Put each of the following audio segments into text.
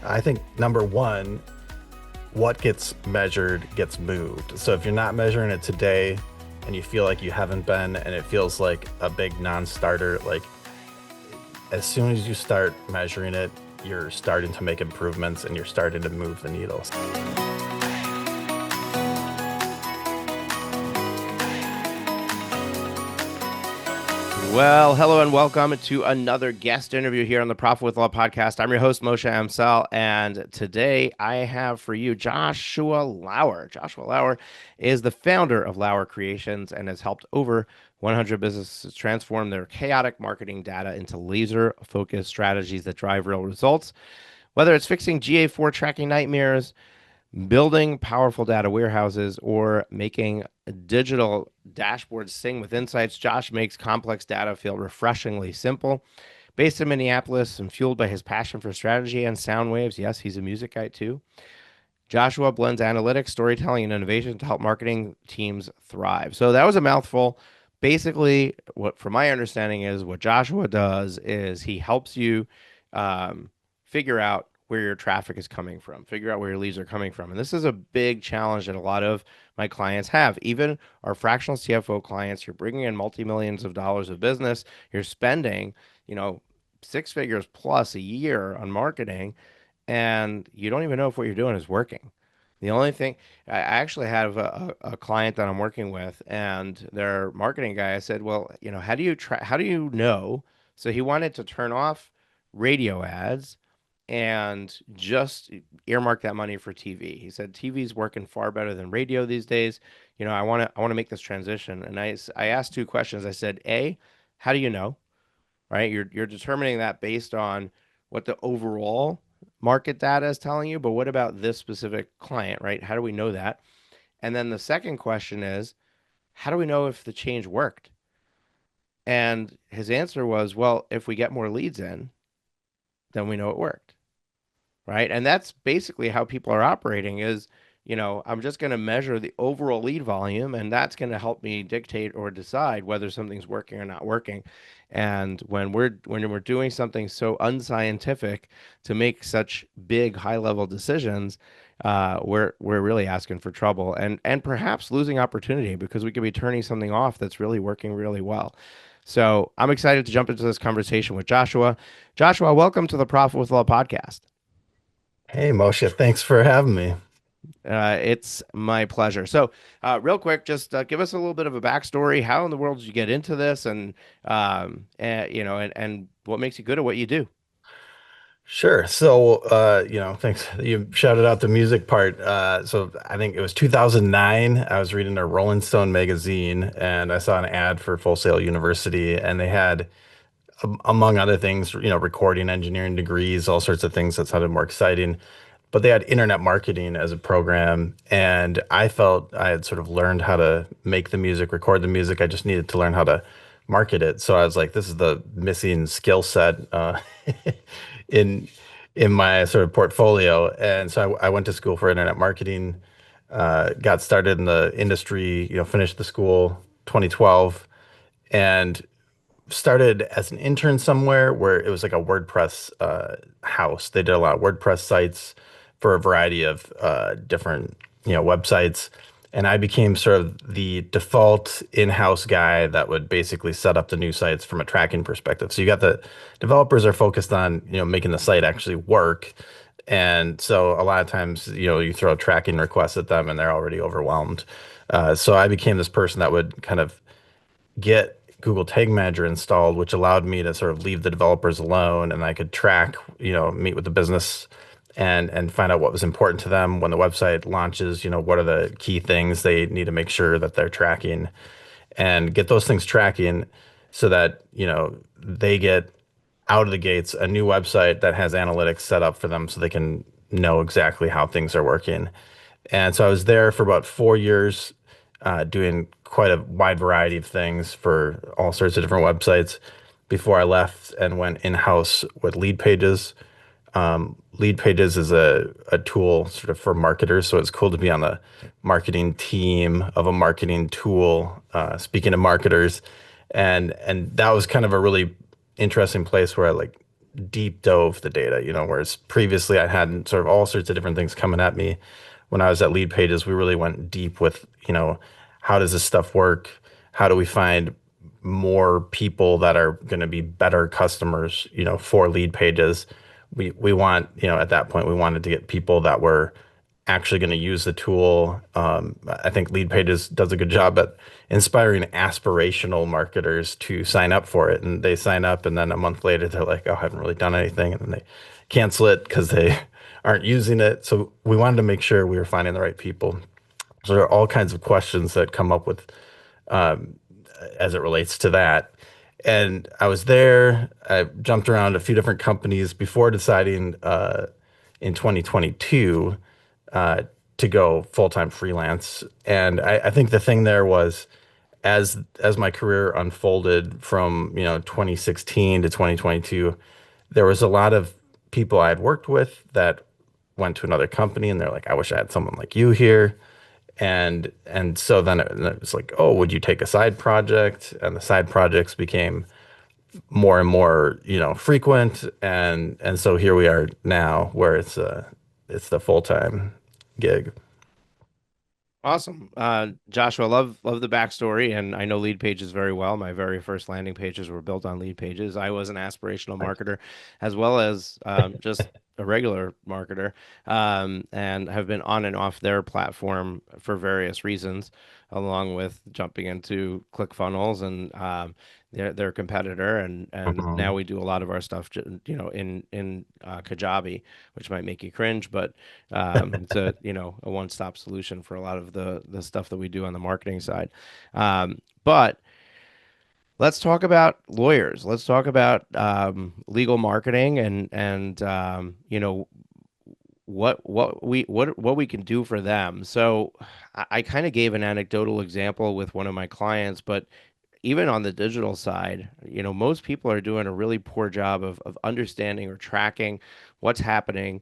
I think number one, what gets measured gets moved. So if you're not measuring it today and you feel like you haven't been and it feels like a big non-starter, like as soon as you start measuring it, you're starting to make improvements and you're starting to move the needles. Well, hello and welcome to another guest interview here on the Profit with Law podcast. I'm your host, Moshe Amsal, and today I have for you Joshua Lauer. Joshua Lauer is the founder of Lauer Creations and has helped over 100 businesses transform their chaotic marketing data into laser-focused strategies that drive real results. Whether it's fixing GA4 tracking nightmares, building powerful data warehouses, or making digital dashboards sing with insights, Josh makes complex data feel refreshingly simple. Based in Minneapolis and fueled by his passion for strategy and sound waves, yes, he's a music guy too, Joshua blends analytics, storytelling, and innovation to help marketing teams thrive. So that was a mouthful. Basically, what, from my understanding, is what Joshua does is he helps you figure out where your traffic is coming from, figure out where your leads are coming from. And this is a big challenge that a lot of my clients have. Even our fractional CFO clients, you're bringing in multi-millions of dollars of business, you're spending, six figures plus a year on marketing, and you don't even know if what you're doing is working. The only thing, I actually have a client that I'm working with, and their marketing guy, I said, well, how do you know? So he wanted to turn off radio ads and just earmark that money for TV. He said TV is working far better than radio these days. I want to make this transition. And I asked two questions. I said, A, how do you know? Right? You're determining that based on what the overall market data is telling you, but what about this specific client, right? How do we know that? And then the second question is, how do we know if the change worked? And his answer was, well, if we get more leads in, then we know it worked, right? And that's basically how people are operating is, I'm just going to measure the overall lead volume, and that's going to help me dictate or decide whether something's working or not working. And when we're doing something so unscientific to make such big high level decisions, we're really asking for trouble and perhaps losing opportunity because we could be turning something off that's really working really well. So I'm excited to jump into this conversation with Joshua. Joshua, welcome to the Profit with Law podcast. Hey, Moshe, thanks for having me. It's my pleasure. So, real quick, just give us a little bit of a backstory. How in the world did you get into this, and what makes you good at what you do? Sure. So, thanks. You shouted out the music part. So I think it was 2009. I was reading a Rolling Stone magazine and I saw an ad for Full Sail University, and they had, among other things, recording engineering degrees, all sorts of things that sounded more exciting. But they had internet marketing as a program, and I felt I had sort of learned how to make the music, record the music. I just needed to learn how to market it. So I was like, this is the missing skill set in in my sort of portfolio. And so I went to school for internet marketing, got started in the industry, finished the school 2012, and started as an intern somewhere where it was like a WordPress house. They did a lot of WordPress sites for a variety of different websites, and I became sort of the default in-house guy that would basically set up the new sites from a tracking perspective. So you got the developers are focused on making the site actually work, and so a lot of times you throw tracking requests at them and they're already overwhelmed. So I became this person that would kind of get Google Tag Manager installed, which allowed me to sort of leave the developers alone, and I could track, meet with the business and find out what was important to them when the website launches. What are the key things they need to make sure that they're tracking, and get those things tracking so that they get out of the gates a new website that has analytics set up for them so they can know exactly how things are working. And so I was there for about 4 years, doing quite a wide variety of things for all sorts of different websites before I left and went in-house with Lead Pages. Lead Pages is a tool sort of for marketers, so it's cool to be on the marketing team of a marketing tool. Speaking of marketers, and that was kind of a really interesting place where I deep dove the data, whereas previously I had sort of all sorts of different things coming at me. When I was at Lead Pages, we really went deep with, how does this stuff work? How do we find more people that are going to be better customers, for Lead Pages? We want, at that point, we wanted to get people that were actually going to use the tool. I think Lead Pages does a good job at inspiring aspirational marketers to sign up for it. And they sign up, and then a month later, they're like, oh, I haven't really done anything. And then they cancel it because they aren't using it. So we wanted to make sure we were finding the right people. So there are all kinds of questions that come up with as it relates to that. And I was there. I jumped around a few different companies before deciding in 2022 uh, to go full-time freelance. And I think the thing there was as my career unfolded from 2016 to 2022, there was a lot of people I had worked with that went to another company, and they're like, I wish I had someone like you here. And so then it was like, oh, would you take a side project? And the side projects became more and more, frequent. And so here we are now, where it's the full-time gig. Awesome. Joshua, love the backstory, and I know lead pages very well. My very first landing pages were built on lead pages. I was an aspirational marketer as well as just a regular marketer, and have been on and off their platform for various reasons, along with jumping into ClickFunnels and their competitor, and now Mhm. we do a lot of our stuff, in Kajabi, which might make you cringe, but it's a one-stop solution for a lot of the stuff that we do on the marketing side. But let's talk about lawyers. Let's talk about legal marketing and what we can do for them. So I kind of gave an anecdotal example with one of my clients, but even on the digital side, most people are doing a really poor job of understanding or tracking what's happening,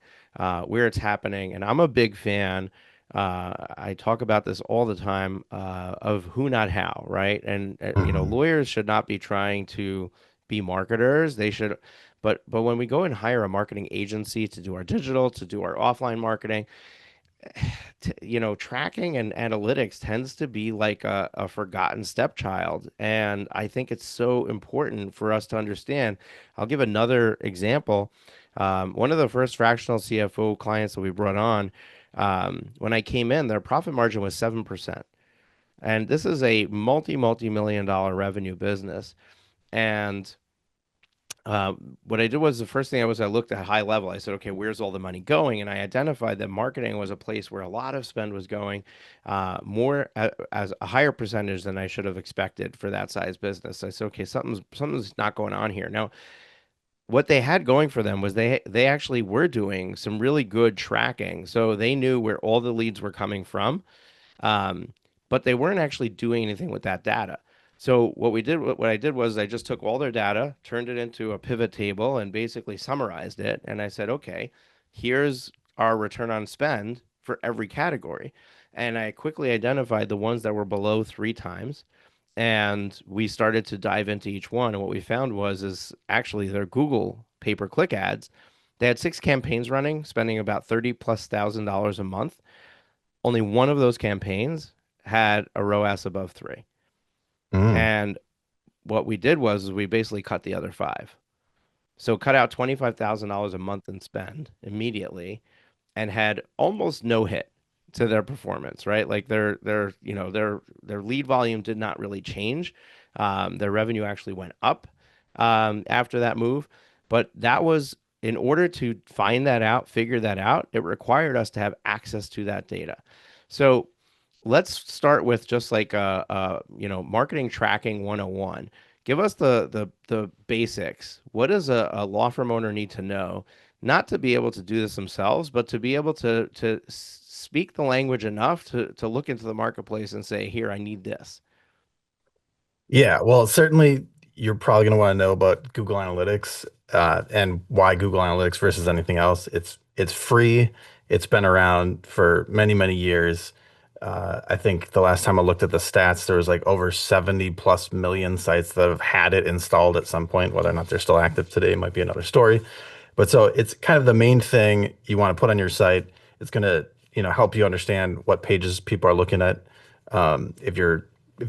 where it's happening. And I'm a big fan. I talk about this all the time of who, not how, right? And Mhm. lawyers should not be trying to be marketers. They should, but when we go and hire a marketing agency to do our digital, to do our offline marketing, tracking and analytics tends to be like a forgotten stepchild. And I think it's so important for us to understand. I'll give another example. One of the first fractional CFO clients that we brought on, when I came in, their profit margin was 7%. And this is a multi-million dollar revenue business. And what I did was the first thing I looked at high level. I said, okay, where's all the money going? And I identified that marketing was a place where a lot of spend was going, as a higher percentage than I should have expected for that size business. I said, okay, something's not going on here. Now, what they had going for them was they actually were doing some really good tracking, so they knew where all the leads were coming from, um, but they weren't actually doing anything with that data. So what I did was I just took all their data, turned it into a pivot table, and basically summarized it. And I said, okay, here's our return on spend for every category. And I quickly identified the ones that were below 3 times. And we started to dive into each one. And what we found is actually their Google pay-per-click ads. They had 6 campaigns running, spending about 30 plus $1,000 a month. Only one of those campaigns had a ROAS above 3. Mm. And what we did was we basically cut the other 5. So cut out $25,000 a month in spend immediately and had almost no hit to their performance, right? Like their lead volume did not really change. Their revenue actually went up after that move, but that was in order to find that out, figure that out, it required us to have access to that data. So let's start with just like marketing tracking 101. Give us the basics. What does a law firm owner need to know, not to be able to do this themselves, but to be able to speak the language enough to look into the marketplace and say, here, I need this. Yeah, well, certainly you're probably going to want to know about Google Analytics and why Google Analytics versus anything else. It's free. It's been around for many, many years. I think the last time I looked at the stats, there was like over 70 plus million sites that have had it installed at some point. Whether or not they're still active today might be another story. But so it's kind of the main thing you want to put on your site. It's going to, help you understand what pages people are looking at. If you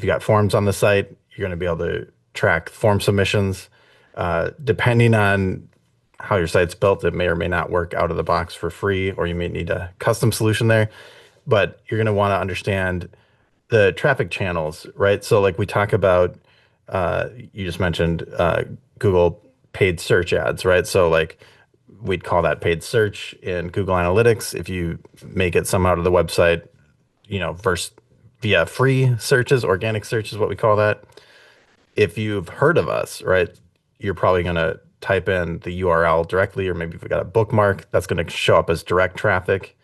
got forms on the site, you're going to be able to track form submissions. Depending on how your site's built, it may or may not work out of the box for free, or you may need a custom solution there. But you're going to want to understand the traffic channels, right? So, like we talk about, you just mentioned Google paid search ads, right? So, like we'd call that paid search in Google Analytics. If you make it somehow to the website, versus via free searches, organic search is what we call that. If you've heard of us, right, you're probably going to type in the URL directly, or maybe if we got a bookmark, that's going to show up as direct traffic.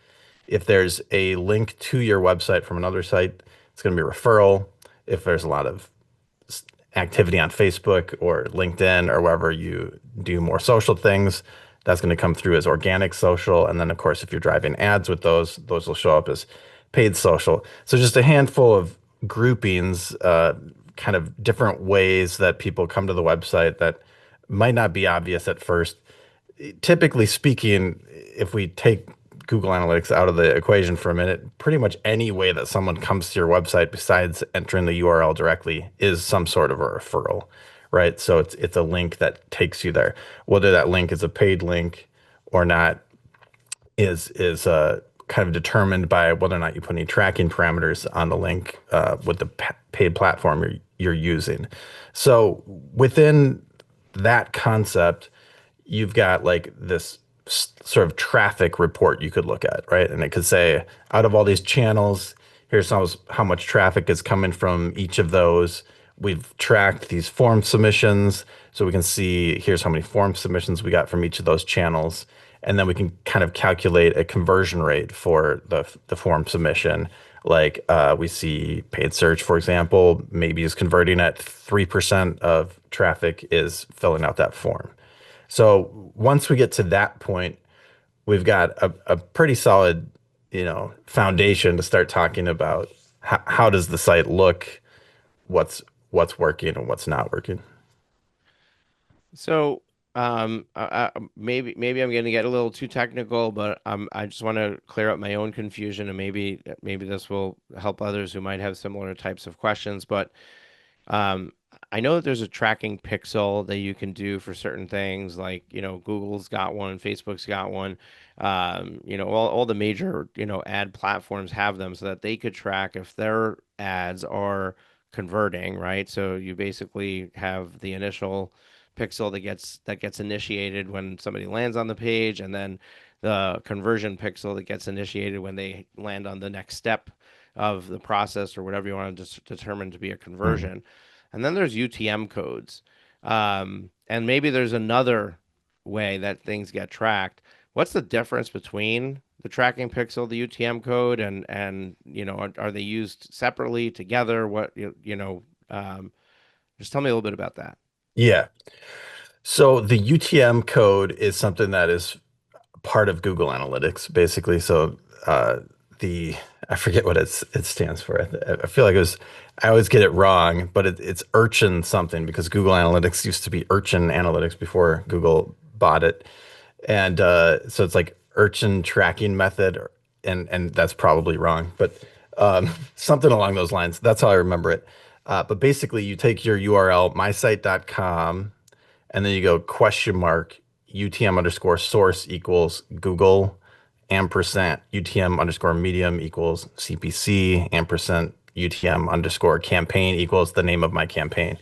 If there's a link to your website from another site, it's going to be a referral. If there's a lot of activity on Facebook or LinkedIn or wherever you do more social things, that's going to come through as organic social. And then, of course, if you're driving ads with those will show up as paid social. So just a handful of groupings, kind of different ways that people come to the website that might not be obvious at first. Typically speaking, if we take Google Analytics out of the equation for a minute, pretty much any way that someone comes to your website besides entering the URL directly is some sort of a referral, right? So it's a link that takes you there. Whether that link is a paid link or not is kind of determined by whether or not you put any tracking parameters on the link with the paid platform you're using. So within that concept, you've got like this sort of traffic report you could look at, right? And it could say, out of all these channels, here's how much traffic is coming from each of those. We've tracked these form submissions, so we can see here's how many form submissions we got from each of those channels. And then we can kind of calculate a conversion rate for the form submission. Like we see paid search, for example, maybe is converting at 3% of traffic is filling out that form. So once we get to that point, we've got a pretty solid, foundation to start talking about how does the site look, what's what's working and what's not working. So, maybe I'm going to get a little too technical, but I just want to clear up my own confusion, and maybe this will help others who might have similar types of questions. But um, I know that there's a tracking pixel that you can do for certain things, like Google's got one, Facebook's got one. All the major ad platforms have them so that they could track if their ads are converting, right? So you basically have the initial pixel that gets initiated when somebody lands on the page, and then the conversion pixel that gets initiated when they land on the next step of the process or whatever you want to determine to be a Mm. conversion. And then there's UTM codes. And maybe there's another way that things get tracked. What's the difference between the tracking pixel, the UTM code, and are they used separately, together? Just tell me a little bit about that. Yeah. So the UTM code is something that is part of Google Analytics, basically. So the I forget what it stands for. I feel like I always get it wrong, but it's Urchin something because Google Analytics used to be Urchin Analytics before Google bought it, and so it's like Urchin tracking method, and that's probably wrong, but something along those lines. That's how I remember it. But basically, you take your URL mysite.com and then you go question mark UTM underscore source equals Google ampersand UTM underscore medium equals CPC ampersand UTM underscore campaign equals the name of my campaign.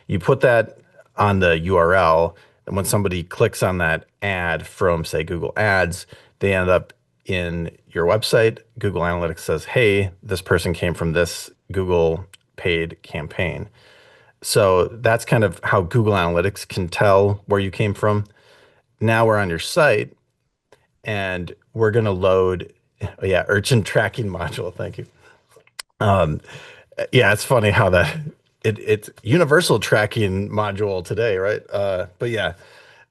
You put that on the URL, and when somebody clicks on that ad from, say, Google Ads, they end up in your website. Google Analytics says, hey, this person came from this Google paid campaign. So that's kind of how Google Analytics can tell where you came from. Now we're on your site and we're going to load, oh yeah, urchin tracking module. Thank you. Um, yeah, it's funny how it's universal tracking module today, right? But yeah,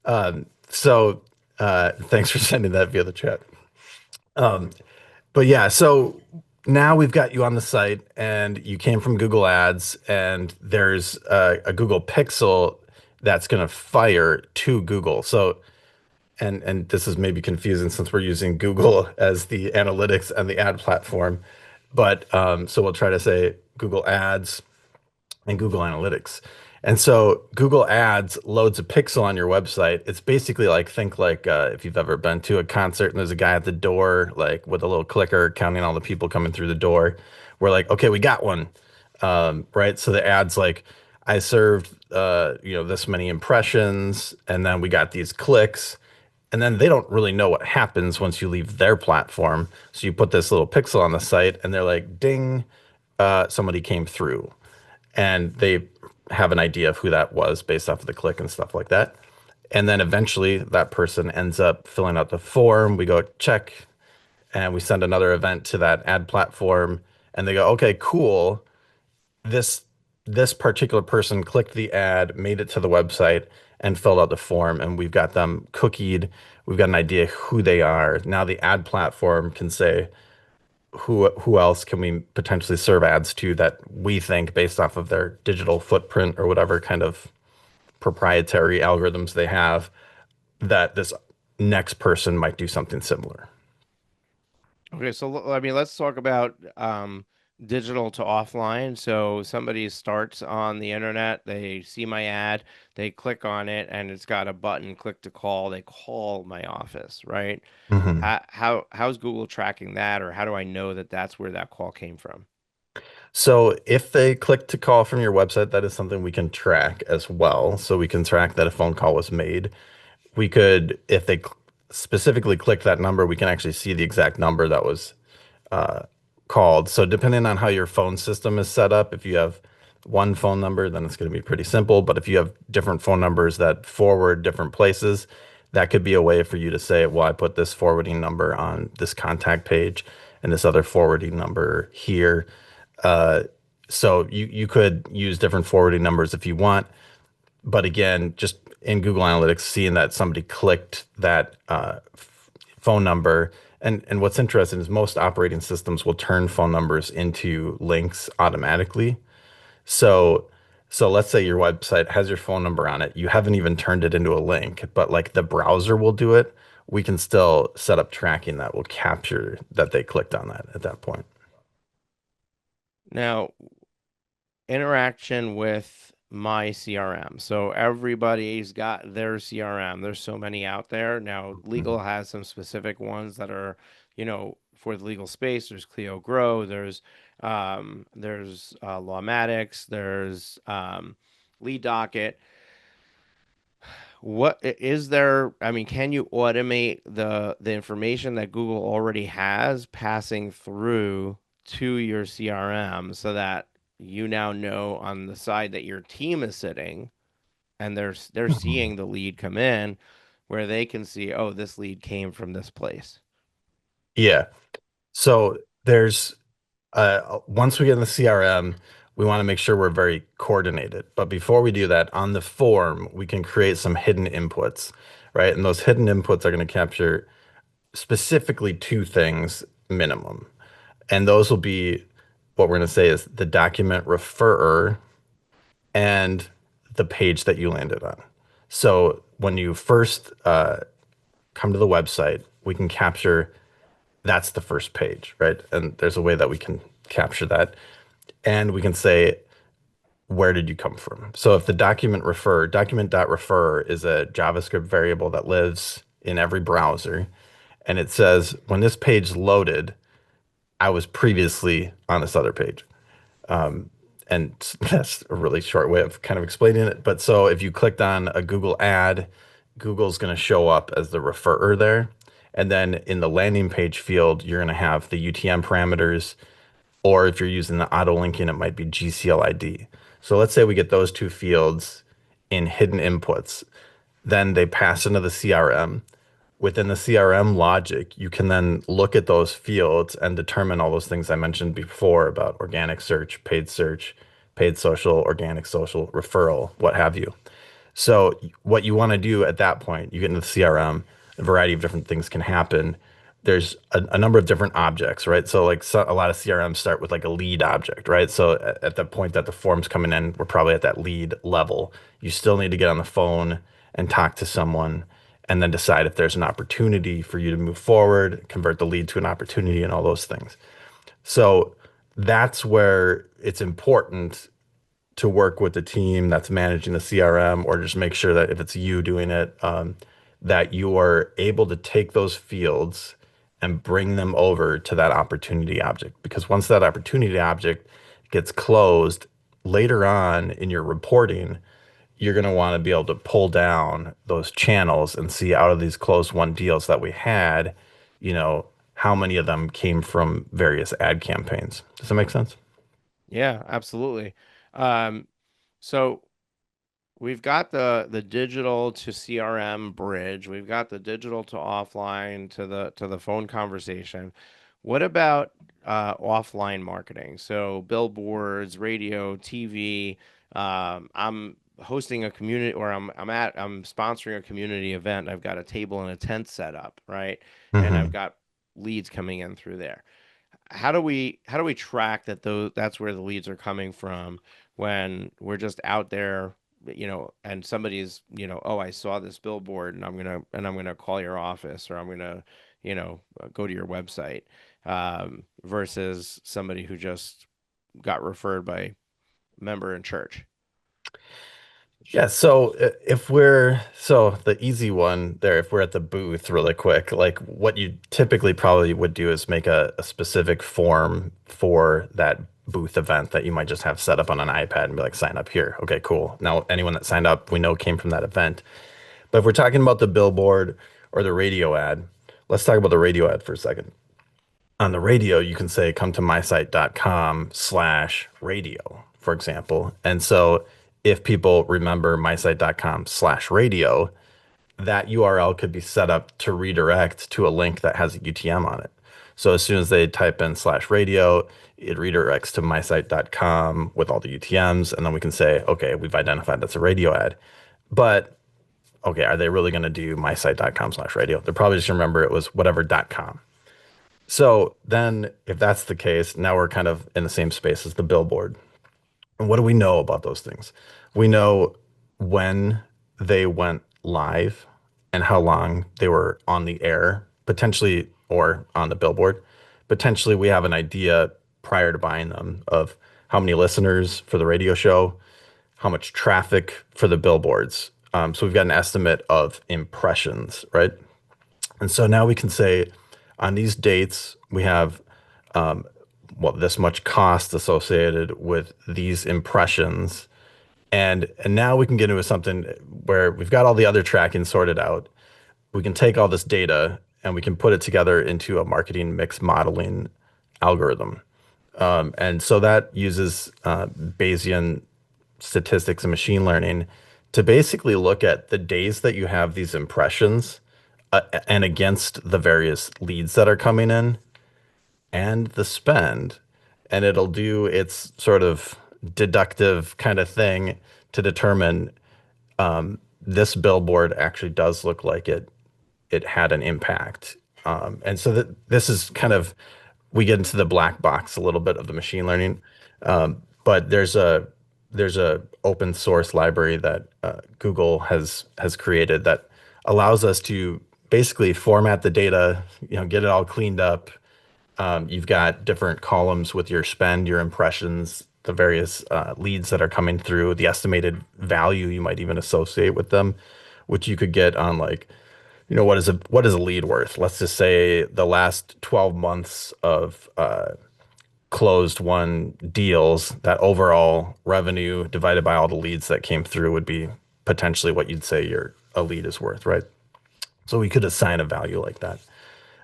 thanks for sending that via the chat. Um, but yeah, so now we've got you on the site and you came from Google Ads and there's a Google Pixel that's going to fire to Google. So, and this is maybe confusing since we're using Google as the analytics and the ad platform, but so we'll try to say Google Ads and Google Analytics. And so Google Ads loads a pixel on your website. It's basically like think like if you've ever been to a concert and there's a guy at the door like with a little clicker counting all the people coming through the door. We're like, okay, we got one, right? So the ads like I served this many impressions, and then we got these clicks, and then they don't really know what happens once you leave their platform. So you put this little pixel on the site, and they're like, ding, somebody came through and they have an idea of who that was based off of the click and stuff like that. And then eventually that person ends up filling out the form. We go check and we send another event to that ad platform and they go, okay, cool. This this particular person clicked the ad, made it to the website and filled out the form and we've got them cookied. We've got an idea who they are. Now the ad platform can say, who else can we potentially serve ads to that we think based off of their digital footprint or whatever kind of proprietary algorithms they have that this next person might do something similar. Okay, so I mean, let's talk about digital to offline. So somebody starts on the internet, they see my ad, they click on it, and it's got a button, click to call. They call my office, right? Mhm. How's Google tracking that, or how do I know that that's where that call came from? So if they click to call from your website, that is something we can track as well. So we can track that a phone call was made. We could, if they specifically click that number, we can actually see the exact number that was uh, called. So depending on how your phone system is set up, if you have one phone number, then it's going to be pretty simple. But if you have different phone numbers that forward different places, that could be a way for you to say, well, I put this forwarding number on this contact page and this other forwarding number here. Uh, so you could use different forwarding numbers if you want. But again, just in Google Analytics, seeing that somebody clicked that phone number. And what's interesting is most operating systems will turn phone numbers into links automatically. So so let's say your website has your phone number on it. You haven't even turned it into a link, but like the browser will do it. We can still set up tracking that will capture that they clicked on that at that point. Now, interaction with my CRM. So everybody's got their CRM. There's so many out there. Now, legal Mhm. has some specific ones that are, for the legal space. There's Clio Grow, there's Lawmatics, there's Lead Docket. Is there, I mean, can you automate the information that Google already has passing through to your CRM so that you now know on the side that your team is sitting and they're Mhm. seeing the lead come in where they can see, oh, this lead came from this place. Yeah. So there's once we get in the CRM, we want to make sure we're very coordinated. But before we do that, on the form, we can create some hidden inputs, right? And those hidden inputs are going to capture specifically two things minimum. And those will be what we're going to say is the document referrer and the page that you landed on. So when you first come to the website, we can capture that's the first page, right? And there's a way that we can capture that. And we can say, where did you come from? So if the document.refer is a JavaScript variable that lives in every browser, and it says, when this page loaded, I was previously on this other page. And that's a really short way of kind of explaining it. But so if you clicked on a Google ad, Google's going to show up as the referrer there. And then in the landing page field, you're going to have the UTM parameters, or if you're using the auto linking, it might be GCLID. So let's say we get those two fields in hidden inputs. Then they pass into the CRM. Within the CRM logic, you can then look at those fields and determine all those things I mentioned before about organic search, paid social, organic social, referral, what have you. So what you want to do at that point, you get into the CRM, a variety of different things can happen. there's a number of different objects, right? So like a lot of CRMs start with like a lead object, right? So at the point that the form's coming in, we're probably at that lead level. You still need to get on the phone and talk to someone and then decide if there's an opportunity for you to move forward, convert the lead to an opportunity and all those things. So that's where it's important to work with the team that's managing the CRM, or just make sure that if it's you doing it, that you are able to take those fields and bring them over to that opportunity object. Because once that opportunity object gets closed, later on in your reporting, you're going to want to be able to pull down those channels and see out of these closed won deals that we had, you know, how many of them came from various ad campaigns. Does that make sense? Yeah, absolutely. Um, so we've got the digital to CRM bridge. We've got the digital to offline to the phone conversation. What about offline marketing? So billboards, radio, TV. I'm hosting a community, or I'm sponsoring a community event. I've got a table and a tent set up, right? And I've Hmm. got leads coming in through there. How do we track that that's where the leads are coming from when we're just out there, and somebody's, oh, I saw this billboard and I'm gonna call your office, or I'm gonna, go to your website, versus somebody who just got referred by a member in church. Yeah, so if we're so the easy one there, if we're at the booth really quick, like what you typically probably would do is make a specific form for that booth event that you might just have set up on an iPad and be like, sign up here. Okay, cool. Now, anyone that signed up, we know came from that event. But if we're talking about the billboard or the radio ad, let's talk about the radio ad for a second. On the radio, you can say come to mysite.com/radio, for example. And so if people remember mysite.com/radio, that URL could be set up to redirect to a link that has a UTM on it. So as soon as they type in /radio, it redirects to mysite.com with all the UTMs. And then we can say, okay, we've identified that's a radio ad. But okay, are they really going to do mysite.com/radio? They're probably just remember it was whatever.com. So then, if that's the case, now we're kind of in the same space as the billboard. And what do we know about those things? We know when they went live and how long they were on the air, potentially, or on the billboard. Potentially, we have an idea prior to buying them of how many listeners for the radio show, how much traffic for the billboards. So we've got an estimate of impressions, right? And so now we can say on these dates, we have well, this much cost associated with these impressions. And now we can get into something where we've got all the other tracking sorted out. We can take all this data and we can put it together into a marketing mix modeling algorithm. And so that uses Bayesian statistics and machine learning to basically look at the days that you have these impressions and against the various leads that are coming in and the spend. And it'll do its sort of deductive kind of thing to determine this billboard actually does look like it had an impact. And so that this is kind of we get into the black box a little bit of the machine learning. But there's a open source library that Google has created that allows us to basically format the data, get it all cleaned up. You've got different columns with your spend, your impressions, the various leads that are coming through, the estimated value you might even associate with them, which you could get on like, what is a lead worth? Let's just say the last 12 months of closed won deals, that overall revenue divided by all the leads that came through would be potentially what you'd say your a lead is worth, right? So we could assign a value like that.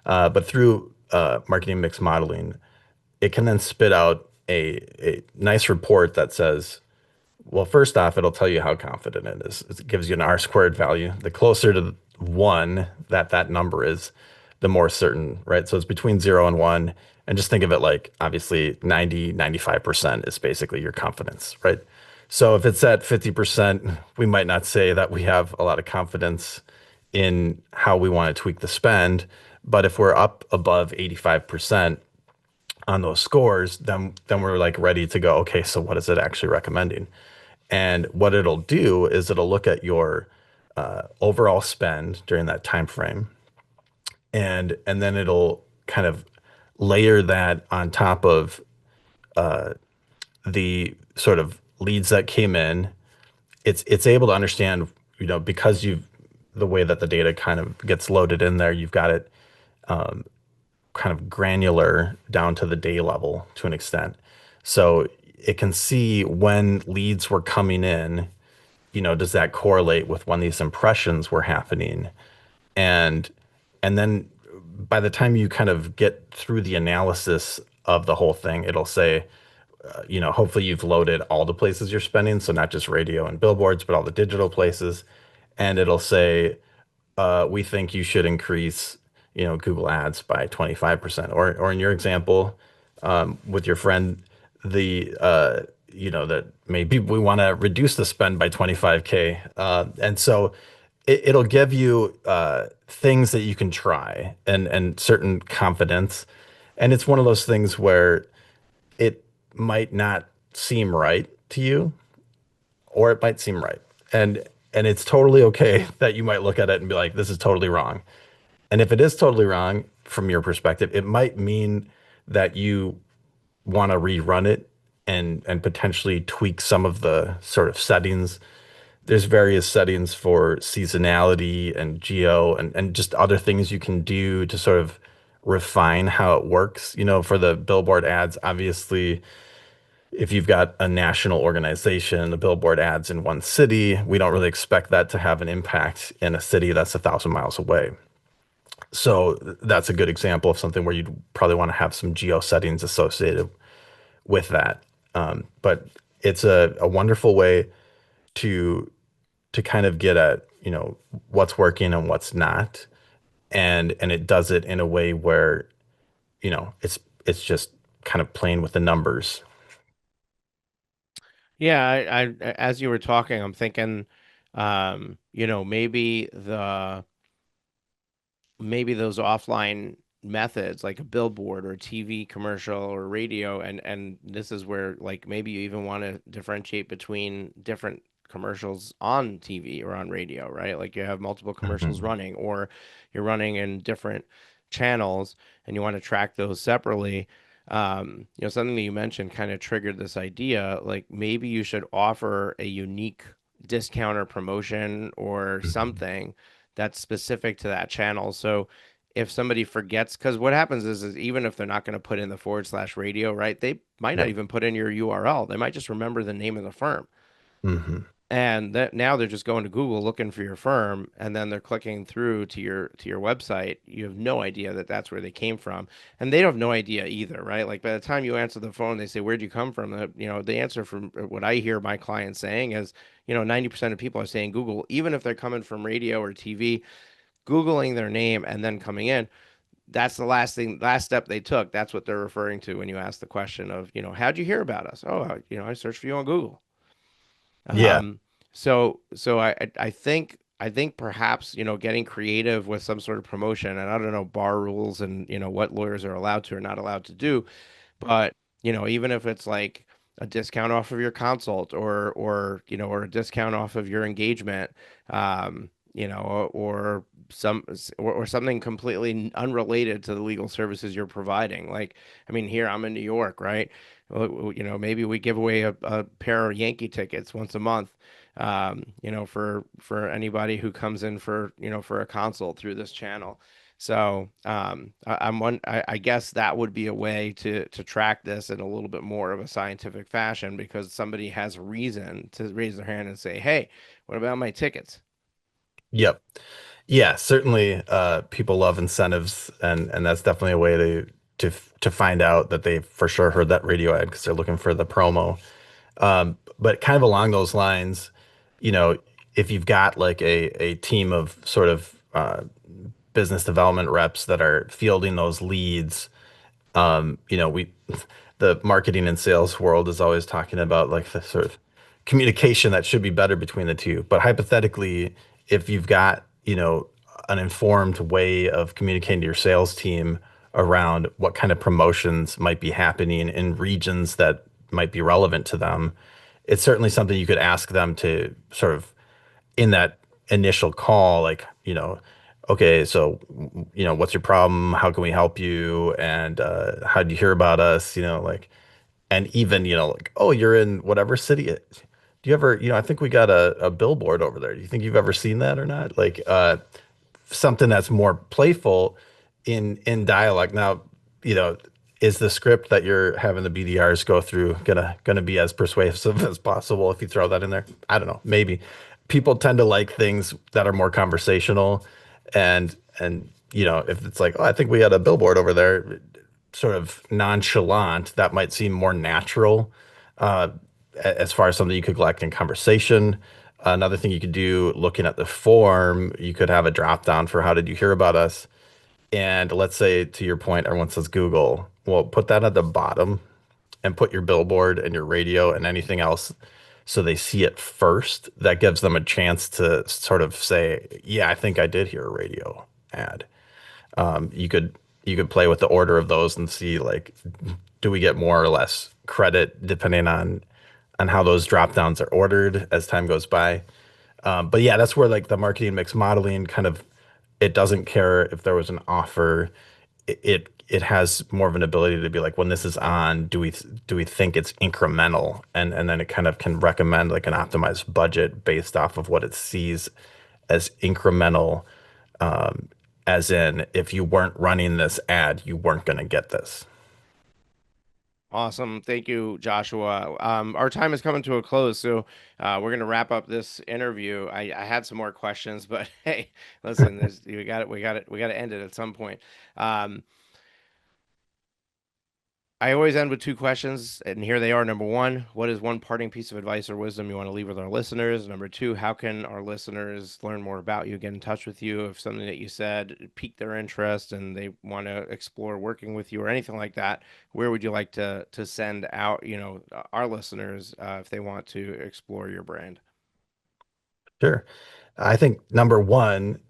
But through marketing mix modeling, it can then spit out a nice report that says, well, first off, it'll tell you how confident it is. It gives you an R squared value. The closer to one that number is, the more certain, right? So it's between 0 and 1. And just think of it like obviously 90, 95% is basically your confidence, right? So if it's at 50%, we might not say that we have a lot of confidence in how we want to tweak the spend. But if we're up above 85% on those scores, then we're like ready to go, okay, so what is it actually recommending? And what it'll do is it'll look at your overall spend during that time frame, and then it'll kind of layer that on top of the sort of leads that came in. It's able to understand, because you've the way that the data kind of gets loaded in there, you've got it kind of granular down to the day level to an extent. So it can see when leads were coming in, does that correlate with when these impressions were happening? And and then by the time you kind of get through the analysis of the whole thing, it'll say, hopefully you've loaded all the places you're spending, so not just radio and billboards, but all the digital places. And it'll say, we think you should increase, Google Ads by 25%. Or in your example, with your friend, that maybe we want to reduce the spend by 25K. And so it'll give you things that you can try and certain confidence. And it's one of those things where it might not seem right to you, or it might seem right. And it's totally okay that you might look at it and be like, this is totally wrong. And if it is totally wrong from your perspective, it might mean that you want to rerun it and potentially tweak some of the sort of settings. There's various settings for seasonality and geo and just other things you can do to sort of refine how it works. For the billboard ads, obviously, if you've got a national organization, the billboard ads in one city, we don't really expect that to have an impact in a city that's 1,000 miles away. So that's a good example of something where you'd probably want to have some geo settings associated with that. But it's a wonderful way to kind of get at, what's working and what's not. And it does it in a way where, it's just kind of playing with the numbers. Yeah, as you were talking, I'm thinking, maybe those offline methods like a billboard or a TV commercial or radio, and this is where like maybe you even want to differentiate between different commercials on TV or on radio, right? Like you have multiple commercials Mhm. running, or you're running in different channels and you want to track those separately. Something that you mentioned kind of triggered this idea. Like maybe you should offer a unique discount or promotion or Mhm. something that's specific to that channel. So if somebody forgets, because what happens is even if they're not going to put in the /radio, right? They might not Yep. even put in your URL. They might just remember the name of the firm. Hmm. And that now they're just going to Google looking for your firm, and then they're clicking through to your website. You have no idea that that's where they came from, and they have no idea either, right? Like by the time you answer the phone, they say, "Where'd you come from?" The answer from what I hear my clients saying is, 90% of people are saying Google, even if they're coming from radio or TV, Googling their name and then coming in. That's the last step they took. That's what they're referring to when you ask the question of, how'd you hear about us? Oh, I searched for you on Google. Yeah. Um, so I think perhaps getting creative with some sort of promotion, and I don't know bar rules and what lawyers are allowed to or not allowed to do, but even if it's like a discount off of your consult, or a discount off of your engagement, or something completely unrelated to the legal services you're providing. Like, I mean, here I'm in New York, right? Well, maybe we give away a pair of Yankee tickets once a month, for anybody who comes in for a consult through this channel. So I guess that would be a way to track this in a little bit more of a scientific fashion, because somebody has a reason to raise their hand and say, "Hey, what about my tickets?" Yep. Yeah, certainly people love incentives, and that's definitely a way to find out that they for sure heard that radio ad because they're looking for the promo. But kind of along those lines, you know, if you've got like a team of sort of business development reps that are fielding those leads, we the marketing and sales world is always talking about like the sort of communication that should be better between the two. But hypothetically, if you've got, an informed way of communicating to your sales team around what kind of promotions might be happening in regions that might be relevant to them. It's certainly something you could ask them to sort of in that initial call, like, okay, so, what's your problem? How can we help you? And how did you hear about us? Like, and even, like, oh, you're in whatever city. Do you ever, I think we got a billboard over there. Do you think you've ever seen that or not? Like, something that's more playful in dialogue. Now, you know, is the script that you're having the BDRs go through gonna be as persuasive as possible if you throw that in there? I don't know. Maybe people tend to like things that are more conversational, and if it's like, oh, I think we had a billboard over there, sort of nonchalant, that might seem more natural uh, as far as something you could collect in conversation. Another thing you could do, looking at the form, you could have a drop down for how did you hear about us? And let's say, to your point, everyone says Google. Well, put that at the bottom and put your billboard and your radio and anything else so they see it first. That gives them a chance to sort of say, yeah, I think I did hear a radio ad. You could play with the order of those and see, like, do we get more or less credit depending on how those drop downs are ordered as time goes by. But yeah, that's where like the marketing mix modeling kind of, it doesn't care if there was an offer. It has more of an ability to be like, when this is on, do we think it's incremental, and then it kind of can recommend like an optimized budget based off of what it sees as incremental. As in, if you weren't running this ad, you weren't going to get this. Awesome. Thank you, Joshua. Our time is coming to a close, so we're going to wrap up this interview. I had some more questions, but hey, listen, we got it. We got to end it at some point. Um, I always end with two questions, and here they are. Number one, what is one parting piece of advice or wisdom you want to leave with our listeners? Number two, how can our listeners learn more about you, get in touch with you if something that you said piqued their interest and they want to explore working with you or anything like that? Where would you like to send out, our listeners if they want to explore your brand? Sure. I think number one,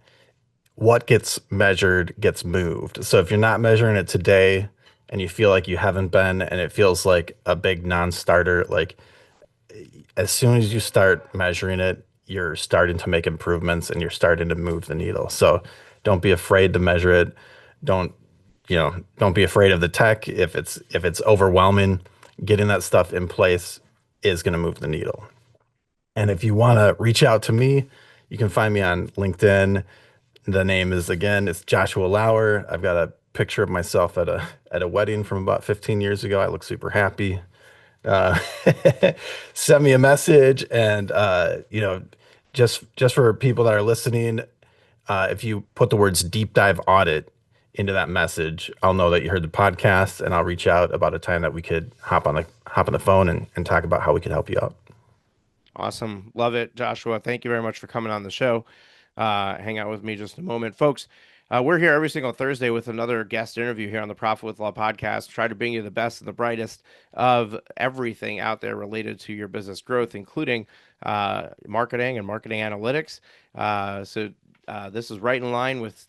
what gets measured gets moved. So if you're not measuring it today and you feel like you haven't been, and it feels like a big non-starter, like, as soon as you start measuring it, you're starting to make improvements and you're starting to move the needle. So don't be afraid to measure it. Don't, don't be afraid of the tech. If it's overwhelming, getting that stuff in place is going to move the needle. And if you want to reach out to me, you can find me on LinkedIn. The name is, again, it's Joshua Lauer. I've got a picture of myself at a wedding from about 15 years ago. I look super happy. Uh, Send me a message, and just for people that are listening, if you put the words deep dive audit into that message, I'll know that you heard the podcast, and I'll reach out about a time that we could hop on the phone and talk about how we could help you out. Awesome. Love it, Joshua. Thank you very much for coming on the show. Hang out with me just a moment. Folks, we're here every single Thursday with another guest interview here on the Profit with Law podcast. Try to bring you the best and the brightest of everything out there related to your business growth, including marketing and marketing analytics. This is right in line with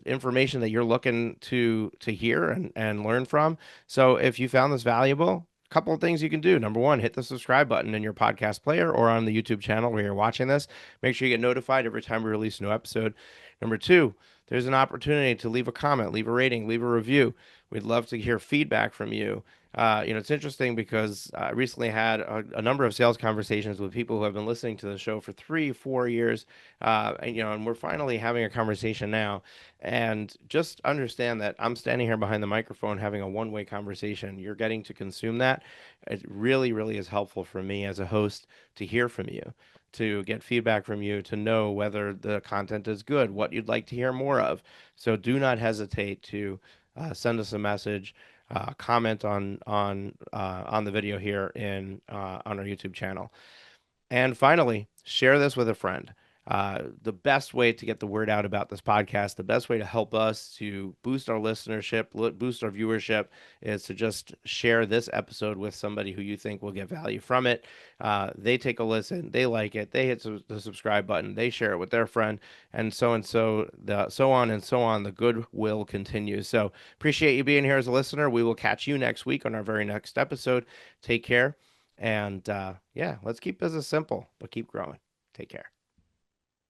information that you're looking to hear and learn from. So if you found this valuable, couple of things you can do. Number one, hit the subscribe button in your podcast player or on the YouTube channel where you're watching this. Make sure you get notified every time we release a new episode. Number two, there's an opportunity to leave a comment, leave a rating, leave a review. We'd love to hear feedback from you. It's interesting because I recently had a number of sales conversations with people who have been listening to the show for 3, 4 years, and we're finally having a conversation now. And just understand that I'm standing here behind the microphone having a one-way conversation. You're getting to consume that. It really, really is helpful for me as a host to hear from you, to get feedback from you, to know whether the content is good, what you'd like to hear more of. So do not hesitate to send us a message, comment on the video here in on our YouTube channel. And finally, share this with a friend. The best way to get the word out about this podcast, the best way to help us to boost our listenership, boost our viewership, is to just share this episode with somebody who you think will get value from it. They take a listen, they like it, they hit the subscribe button, they share it with their friend, and so the so on and so on. The good will continue. So appreciate you being here as a listener. We will catch you next week on our very next episode. Take care, and yeah, let's keep business simple, but keep growing. Take care.